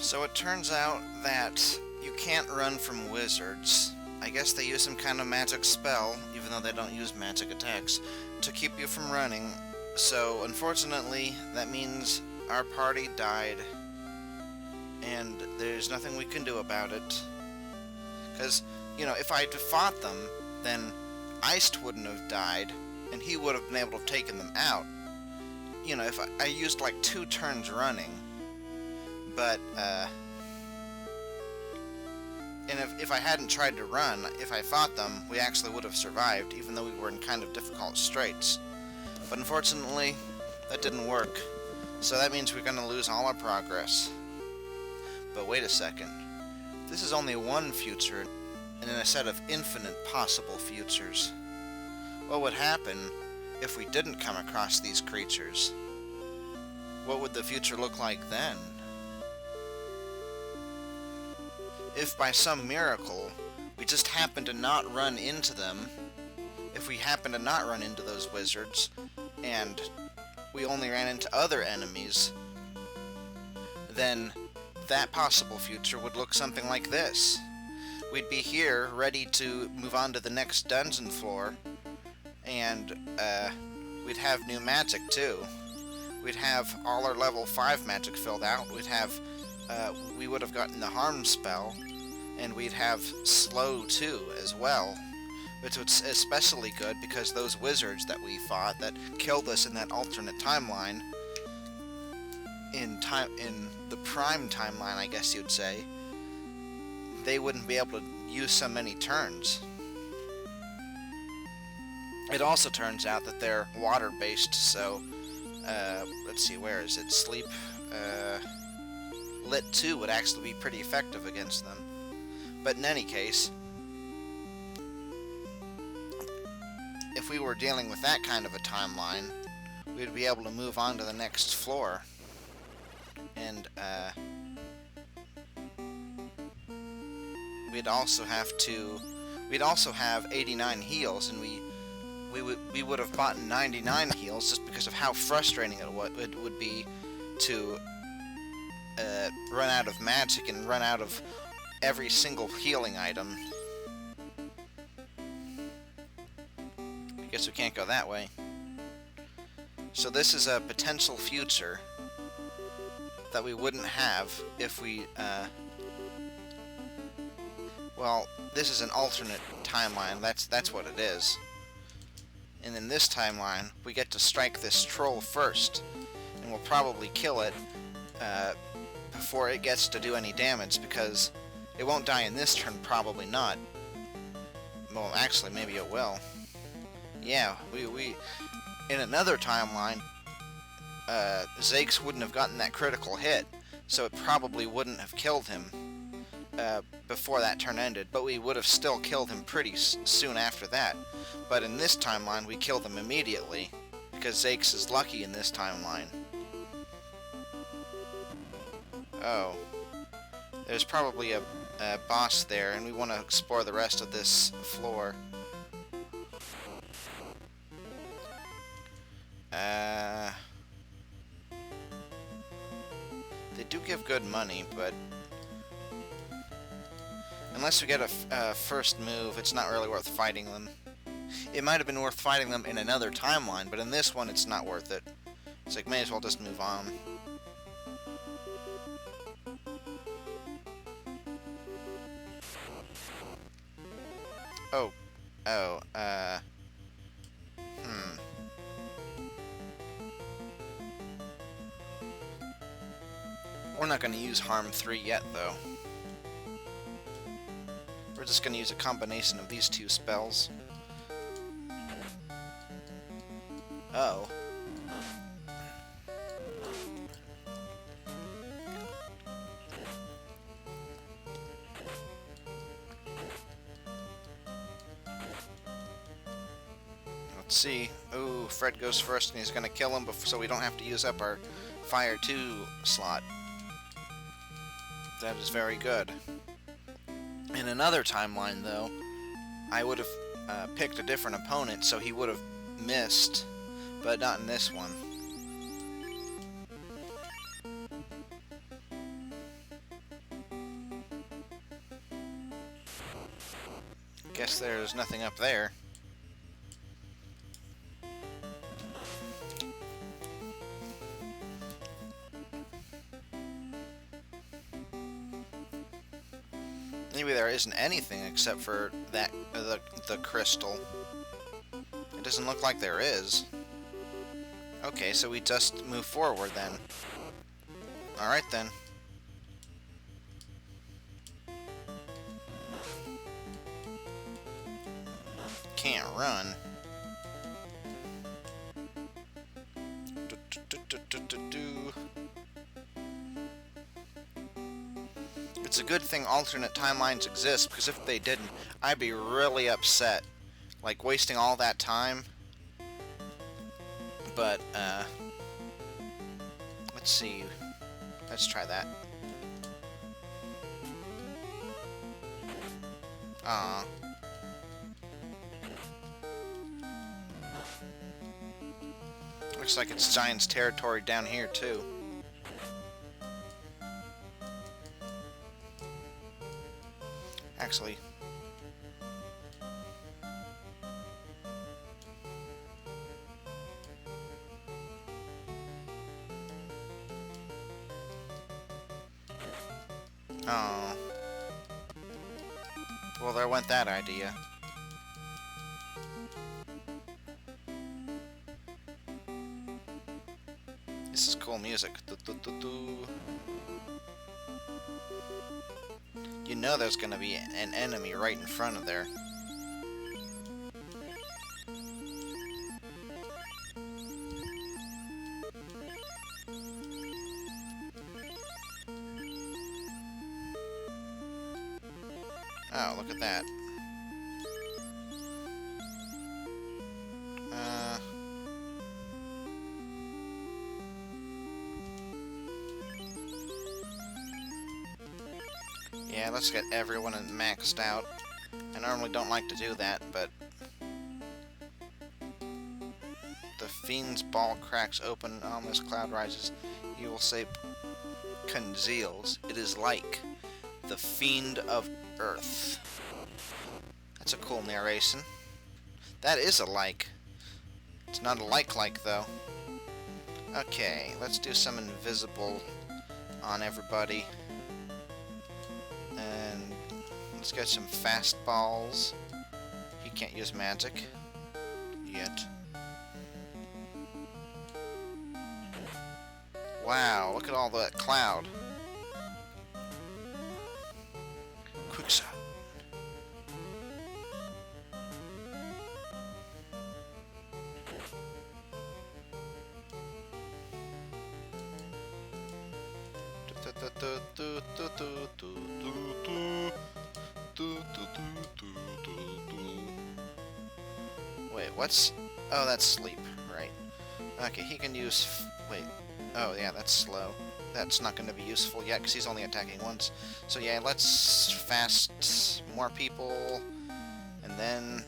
So it turns out that you can't run from wizards. I guess they use some kind of magic spell, even though they don't use magic attacks, to keep you from running. So unfortunately, that means our party died, and there's nothing we can do about it. Because, if I'd fought them, then Iced wouldn't have died, and he would have been able to have taken them out. If I used like 2 turns running, but, and if I hadn't tried to run, if I fought them, we actually would have survived, even though we were in kind of difficult straits. But unfortunately, that didn't work. So that means we're going to lose all our progress. But wait a second. This is only one future, and in a set of infinite possible futures. What would happen if we didn't come across these creatures? What would the future look like then? If by some miracle we just happened to not run into them, if we happened to not run into those wizards, and we only ran into other enemies, then that possible future would look something like this. We'd be here, ready to move on to the next dungeon floor, and we'd have new magic too. We'd have all our level 5 magic filled out. We would have gotten the harm spell, and we'd have slow too as well, which was especially good because those wizards that we fought that killed us in that alternate timeline, in the prime timeline, I guess you'd say, they wouldn't be able to use so many turns. It also turns out that they're water-based, so let's see, where is it? Sleep. Lit 2 would actually be pretty effective against them. But in any case, if we were dealing with that kind of a timeline, we'd be able to move on to the next floor. And we'd also have 89 heals, and we would have bought 99 heals just because of how frustrating it would be to run out of magic and run out of every single healing item. I guess we can't go that way. So this is a potential future that we wouldn't have if we, well, this is an alternate timeline, that's what it is. And in this timeline, we get to strike this troll first, and we'll probably kill it before it gets to do any damage, because it won't die in this turn, probably not. Well, actually, maybe it will. Yeah, we in another timeline, Zakes wouldn't have gotten that critical hit, so it probably wouldn't have killed him before that turn ended, but we would have still killed him pretty soon after that. But in this timeline, we killed him immediately, because Zakes is lucky in this timeline. Oh. There's probably a boss there, and we want to explore the rest of this floor. They do give good money, but unless we get a first move, it's not really worth fighting them. It might have been worth fighting them in another timeline, but in this one it's not worth it. It's like, may as well just move on. We're not going to use Harm 3 yet, though. We're just going to use a combination of these 2 spells. Oh. Let's see. Ooh, Fred goes first, and he's going to kill him so we don't have to use up our Fire 2 slot. That is very good. In another timeline, though, I would have picked a different opponent, so he would have missed, but not in this one. Guess there's nothing up there. Maybe there isn't anything except for that the crystal. It doesn't look like there is. Okay, so we just move forward then. Alright then. Can't run. It's a good thing alternate timelines exist, because if they didn't, I'd be really upset. Like, wasting all that time. But, let's see. Let's try that. Aww. Looks like it's Giant's territory down here, too. Actually... Oh. Well, there went that idea. This is cool music. You know there's gonna be an enemy right in front of there. Oh, look at that. Yeah, let's get everyone maxed out. I normally don't like to do that, but... The Fiend's ball cracks open, an ominous cloud rises. You will say, conceals. It is like the Fiend of Earth. That's a cool narration. That is a like. It's not a like, though. Okay, let's do some invisible on everybody. And let's get some fastballs. He can't use magic yet. Wow, look at all that cloud. Quick shot. Wait, what's... Oh, that's sleep, right. Okay, he can use... Wait. Oh, yeah, that's slow. That's not going to be useful yet, because he's only attacking once. So yeah, let's fast more people, and then...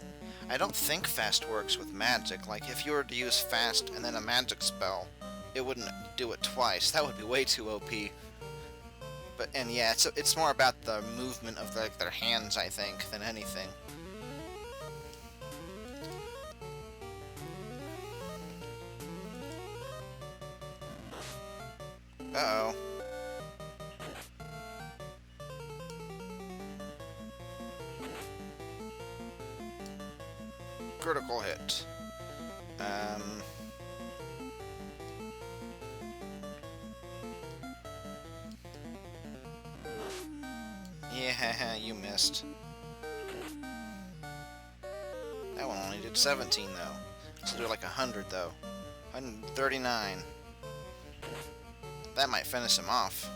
I don't think fast works with magic. Like, if you were to use fast and then a magic spell, it wouldn't do it twice. That would be way too OP. But, and yeah, it's more about the movement of their hands, I think, than anything. Uh-oh. Critical hit. Yeah, you missed. That one only did 17, though. Let's do like 100, though. 139. That might finish him off.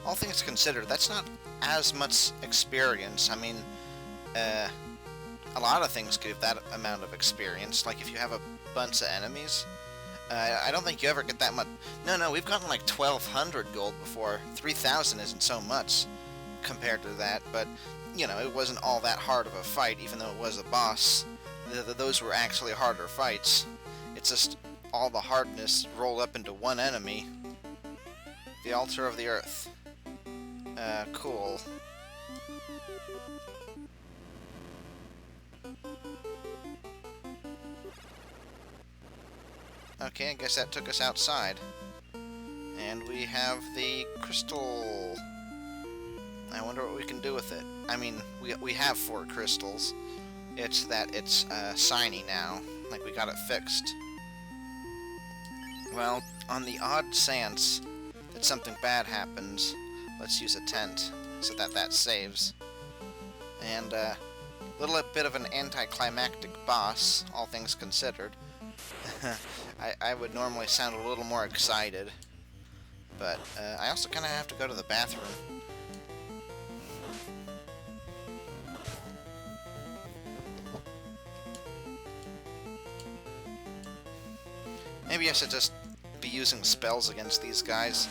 All things considered, that's not as much experience. I mean, a lot of things give that amount of experience. Like if you have a bunch of enemies, I don't think you ever get that much. No, we've gotten like 1,200 gold before. 3,000 isn't so much compared to that, but, you know, it wasn't all that hard of a fight, even though it was a boss. Those were actually harder fights. It's just all the hardness rolled up into one enemy. The altar of the earth. Cool. Okay, I guess that took us outside. And we have the crystal. I wonder what we can do with it. I mean, we have 4 crystals. It's that it's shiny now. Like, we got it fixed. Well, on the odd chance that something bad happens, let's use a tent so that saves. And a little bit of an anticlimactic boss, all things considered. I would normally sound a little more excited, but I also kind of have to go to the bathroom. Maybe I should just be using spells against these guys,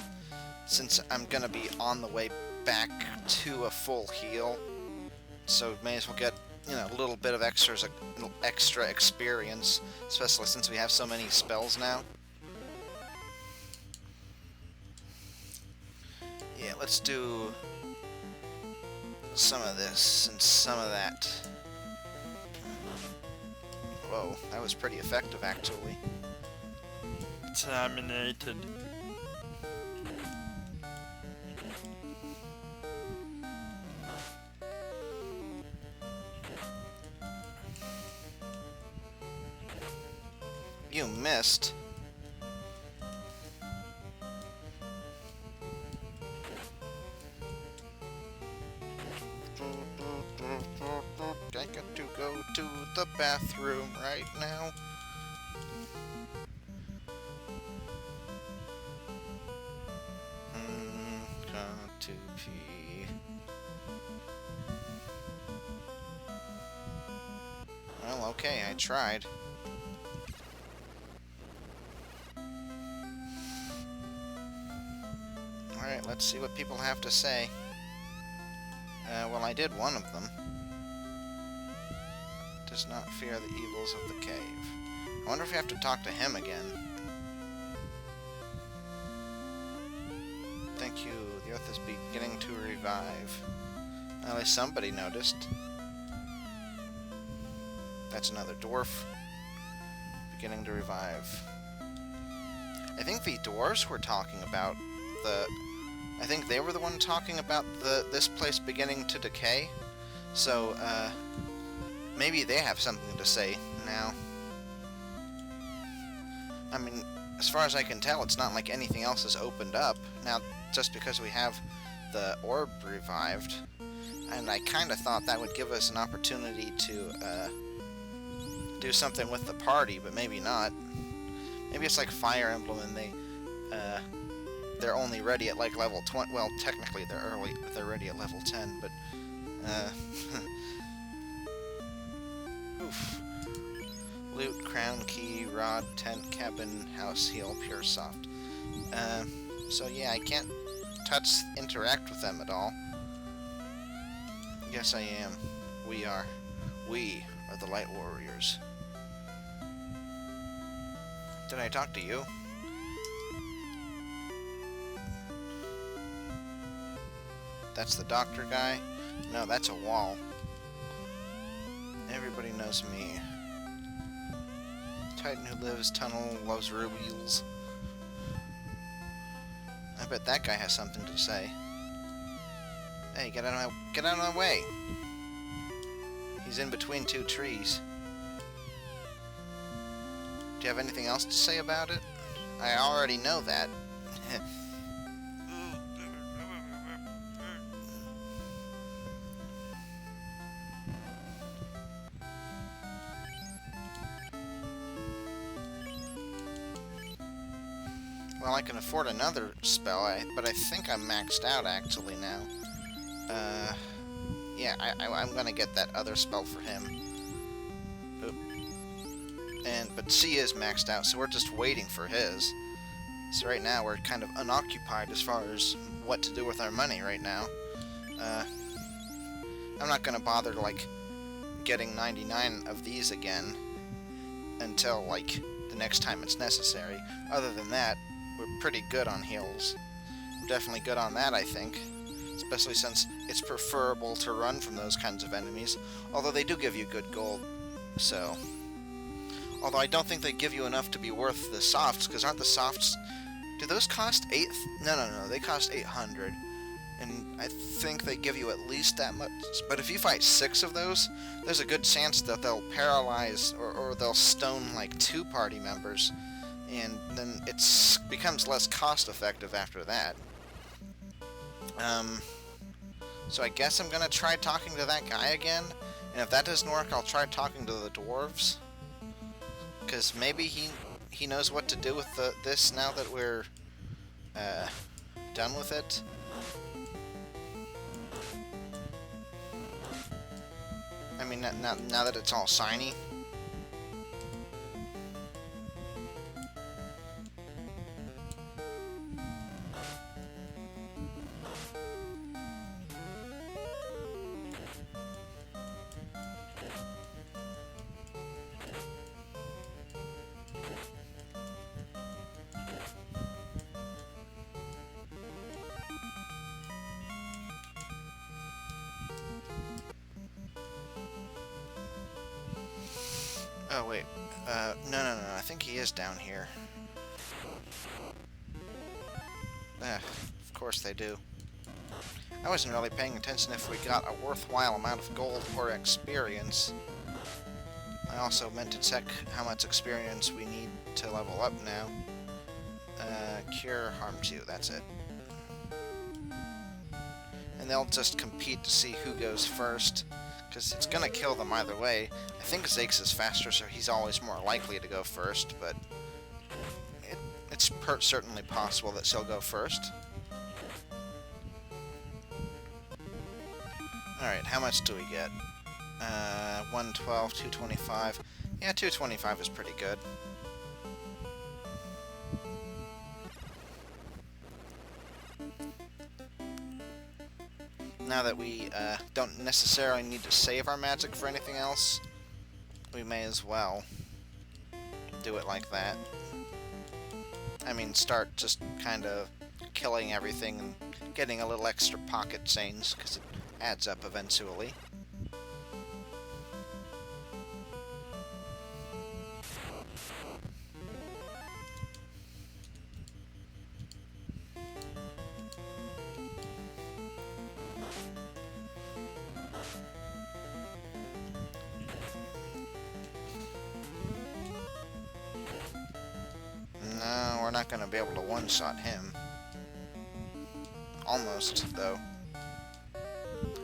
since I'm gonna be on the way back to a full heal. So may as well get, you know, a little bit of extra experience, especially since we have so many spells now. Yeah, let's do some of this and some of that. Whoa, that was pretty effective, actually. Terminated. You missed. I got to go to the bathroom right now. Got to pee. Well, okay, I tried. Alright, let's see what people have to say. Well, I did one of them. Does not fear the evils of the cave. I wonder if we have to talk to him again. Thank you. The earth is beginning to revive. At least somebody noticed. That's another dwarf. Beginning to revive. I think the dwarves were talking about I think they were the one talking about this place beginning to decay. So, maybe they have something to say now. I mean, as far as I can tell, it's not like anything else has opened up. Now, just because we have the orb revived, and I kind of thought that would give us an opportunity to do something with the party, but maybe not. Maybe it's like Fire Emblem and they're only ready at like level 20. Well, technically they're ready at level 10, but oof. Loot, crown, key, rod, tent, cabin, house, heal, pure soft. So yeah, I can't interact with them at all. Yes, I am. We are the Light Warriors. Did I talk to you? That's the doctor guy? No, that's a wall. Everybody knows me. Titan who lives tunnel, loves rubies. I bet that guy has something to say. Hey, get out of my way! He's in between 2 trees. Do you have anything else to say about it? I already know that. Well, I can afford another spell, but I think I'm maxed out actually now. Yeah, I'm gonna get that other spell for him. Oop. But C is maxed out, so we're just waiting for his. So right now we're kind of unoccupied as far as what to do with our money right now. I'm not gonna bother like getting 99 of these again until like the next time it's necessary. Other than that, we're pretty good on heals. definitely good on that, I think. Especially since it's preferable to run from those kinds of enemies. Although they do give you good gold, so... Although I don't think they give you enough to be worth the softs, because aren't the softs... Do those cost 8... No, they cost 800. And I think they give you at least that much. But if you fight 6 of those, there's a good chance that they'll paralyze or they'll stone like 2 party members. And then it becomes less cost effective after that. So I guess I'm gonna try talking to that guy again. And if that doesn't work, I'll try talking to the dwarves. Because maybe he knows what to do with this now that we're done with it. I mean, now that it's all shiny. Oh, wait. No, I think he is down here. Of course they do. I wasn't really paying attention if we got a worthwhile amount of gold or experience. I also meant to check how much experience we need to level up now. Cure harms you, that's it. And they'll just compete to see who goes first. Because it's going to kill them either way. I think Zakes is faster, so he's always more likely to go first, but it's certainly possible that she'll go first. Alright, how much do we get? 112, 225. Yeah, 225 is pretty good. Now that we don't necessarily need to save our magic for anything else, we may as well do it like that. I mean, start just kind of killing everything and getting a little extra pocket change, because it adds up eventually. No, we're not going to be able to one-shot him. Almost, though.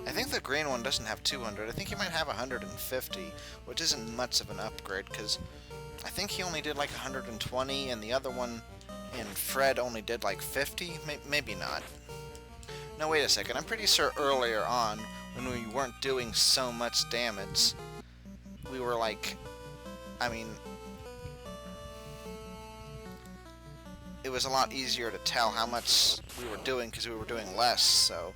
I think the green one doesn't have 200. I think he might have 150, which isn't much of an upgrade, because I think he only did like 120, and the other one in Fred only did like 50? Maybe not. No, wait a second. I'm pretty sure earlier on, when we weren't doing so much damage, we were like... I mean... It was a lot easier to tell how much we were doing because we were doing less, so...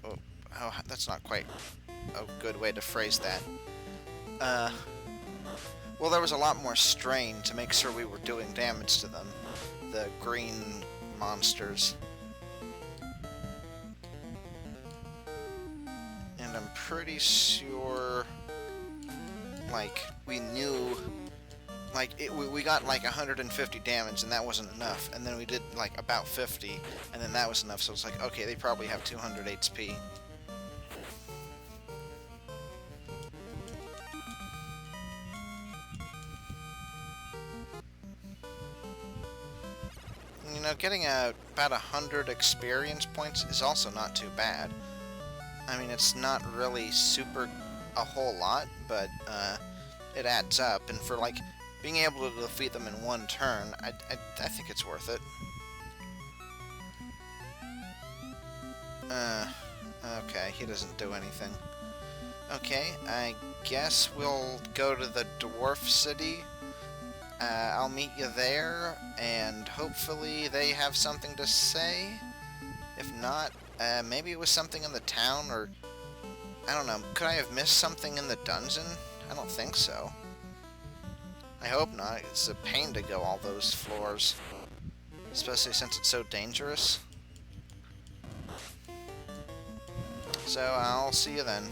Oh, that's not quite a good way to phrase that. Well, there was a lot more strain to make sure we were doing damage to them. The green monsters. And I'm pretty sure... Like, we knew... Like, we got like 150 damage, and that wasn't enough. And then we did like about 50, and then that was enough. So it's like, okay, they probably have 200 HP. You know, getting about 100 experience points is also not too bad. I mean, it's not really super a whole lot, but it adds up. And for like being able to defeat them in one turn, I think it's worth it. Okay, he doesn't do anything. Okay, I guess we'll go to the dwarf city. I'll meet you there, and hopefully they have something to say. If not, maybe it was something in the town, or... I don't know, could I have missed something in the dungeon? I don't think so. I hope not. It's a pain to go all those floors. Especially since it's so dangerous. So I'll see you then.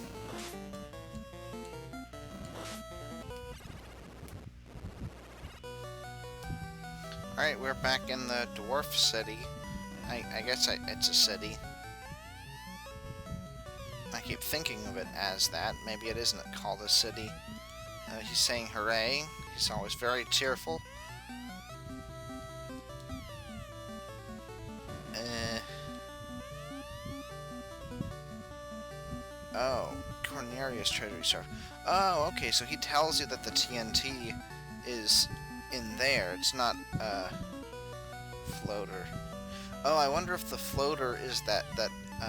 Alright, we're back in the dwarf city. I guess it's a city. I keep thinking of it as that. Maybe it isn't called a city. He's saying hooray. He's always very cheerful. Oh, Cornelius Treasury Reserve. Oh, okay, so he tells you that the TNT is in there. It's not a floater. Oh, I wonder if the floater is that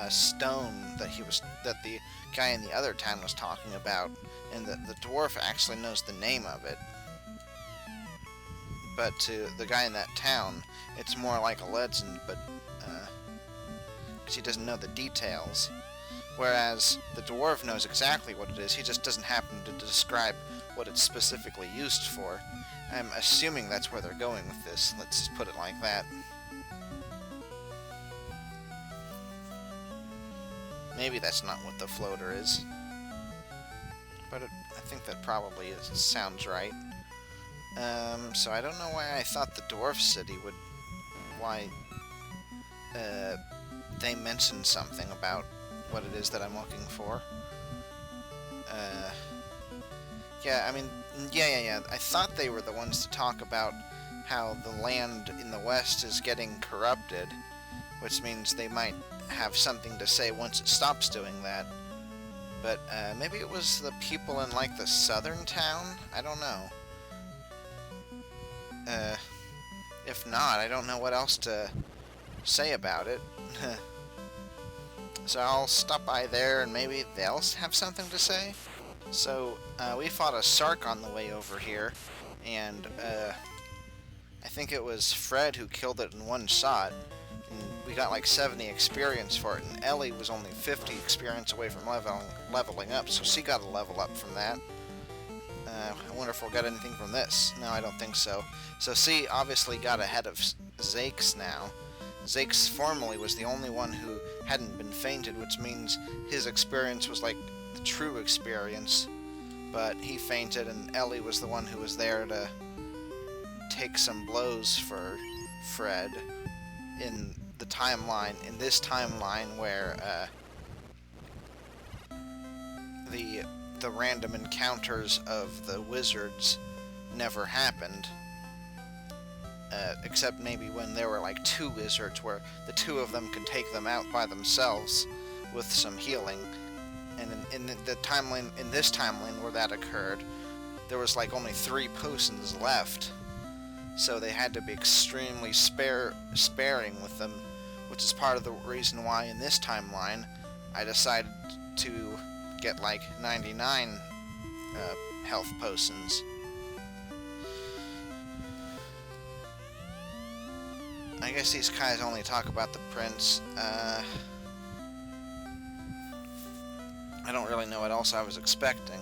stone that the guy in the other town was talking about, and the dwarf actually knows the name of it. But to the guy in that town, it's more like a legend, but because he doesn't know the details. Whereas the dwarf knows exactly what it is, he just doesn't happen to describe what it's specifically used for. I'm assuming that's where they're going with this, let's just put it like that. Maybe that's not what the floater is. But I think that probably sounds right. So I don't know why I thought the dwarf city would... Why they mentioned something about what it is that I'm looking for. Yeah, I mean, yeah. I thought they were the ones to talk about how the land in the west is getting corrupted, which means they might have something to say once it stops doing that. But maybe it was the people in, like, the southern town? I don't know. If not, I don't know what else to say about it. So I'll stop by there and maybe they'll have something to say. So, we fought a Sark on the way over here, and I think it was Fred who killed it in one shot. And we got like 70 experience for it, and Ellie was only 50 experience away from leveling up, so she got a level up from that. I wonder if we'll get anything from this. No, I don't think so. So C obviously got ahead of Zakes now. Zakes formerly was the only one who hadn't been fainted, which means his experience was like the true experience. But he fainted, and Ellie was the one who was there to take some blows for Fred in the timeline, in this timeline where the random encounters of the wizards never happened. Except maybe when there were like 2 wizards where the 2 of them could take them out by themselves with some healing. And in the timeline, in this timeline where that occurred, there was like only 3 potions left. So they had to be extremely sparing with them, which is part of the reason why in this timeline I decided to get like 99 health potions. I guess these guys only talk about the prince. I don't really know what else I was expecting.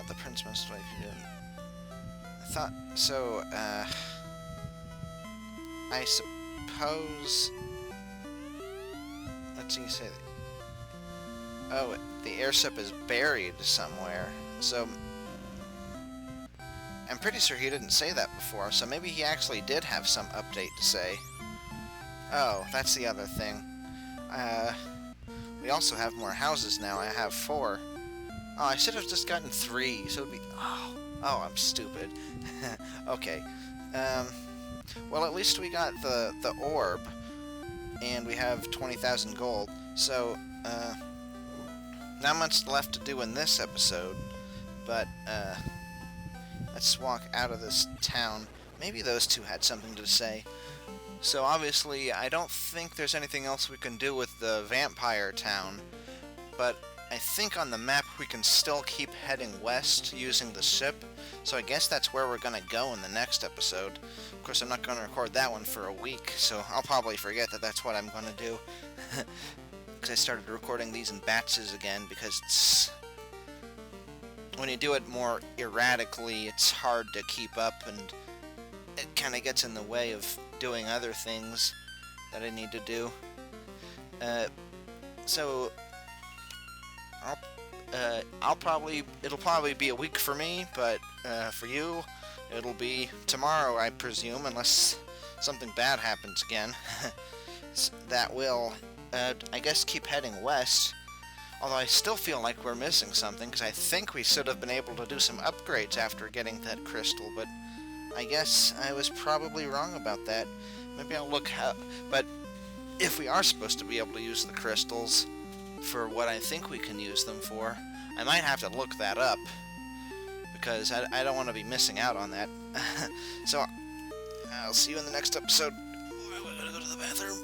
The prince must wait for you. I thought so. I suppose. Let's see. Say. Oh, the airship is buried somewhere. So I'm pretty sure he didn't say that before. So maybe he actually did have some update to say. Oh, that's the other thing. We also have more houses now. I have 4. Oh, I should have just gotten 3. So it'd be. Oh, I'm stupid. Okay. Well, at least we got the orb, and we have 20,000 gold. So, not much left to do in this episode, but let's walk out of this town. Maybe those 2 had something to say. So obviously, I don't think there's anything else we can do with the vampire town, but I think on the map we can still keep heading west using the ship, so I guess that's where we're going to go in the next episode. Of course, I'm not going to record that one for a week, so I'll probably forget that that's what I'm going to do. Because I started recording these in batches again, because it's... when you do it more erratically, it's hard to keep up, and it kind of gets in the way of doing other things that I need to do. So, it'll probably be a week for me, but for you, it'll be tomorrow, I presume, unless something bad happens again. That will, I guess, keep heading west. Although I still feel like we're missing something, because I think we should have been able to do some upgrades after getting that crystal, but I guess I was probably wrong about that. Maybe I'll look up. But if we are supposed to be able to use the crystals for what I think we can use them for, I might have to look that up, because I don't want to be missing out on that. So, I'll see you in the next episode. I'm gonna go to the bathroom.